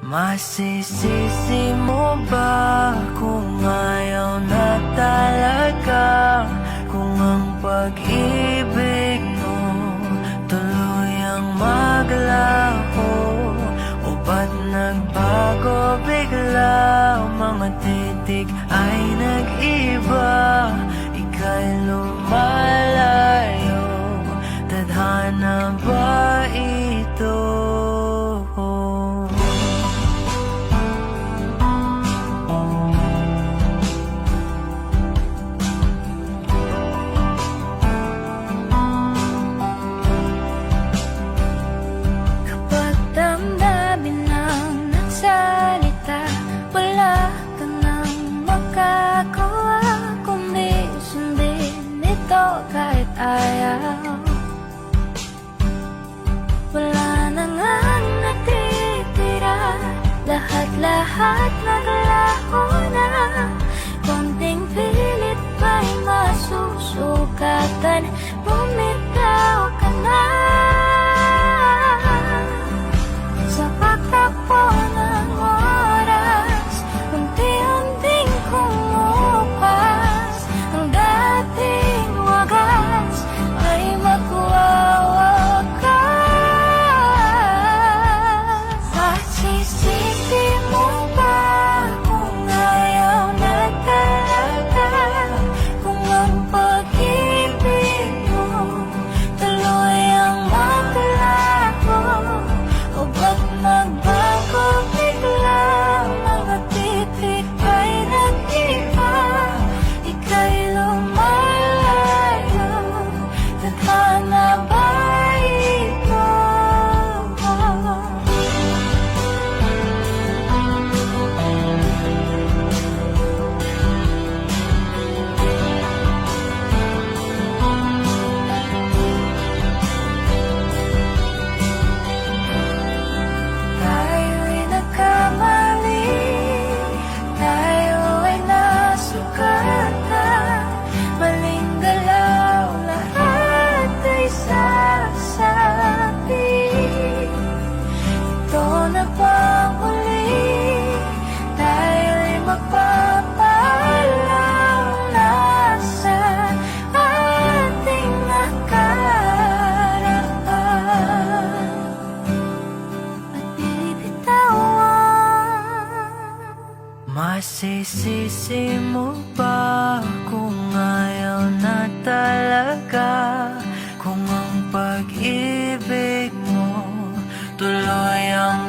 Masisisi mo ba kung ayaw na talaga? Kung ang pag-ibig mo tuluyang maglaho, o ba't nagbago bigla? Mga titik ay nag-iba, ika'y lumalayo. Tadhana ba ito? Kahit ayaw, wala na ngang natitira. Lahat-lahat naglaho na. Konting pilit ba'y masusukatan? Bumitaw ka na sa pagtakbo ng oras. Unti-unting kumupas ang dating wagas ay magwawakas. Masisisi mo ba kung ayaw na talaga? Kung ang pag-ibig mo tuluyang maglaho, o ba't nagbago bigla? Mga titik ay nag-iba, ika'y lumalayo. Tadhana ba ito? Tayo'y nagkamali, tayo ay nasugatan. Maling galaw, lahat ay sasabi. Ito na bang huli? Tayo'y magpapaalam na sa ating nakaraan at bibitawan. Masisisi mo ba kung ayaw na talaga? Kung ang pag-ibig mo tuluyang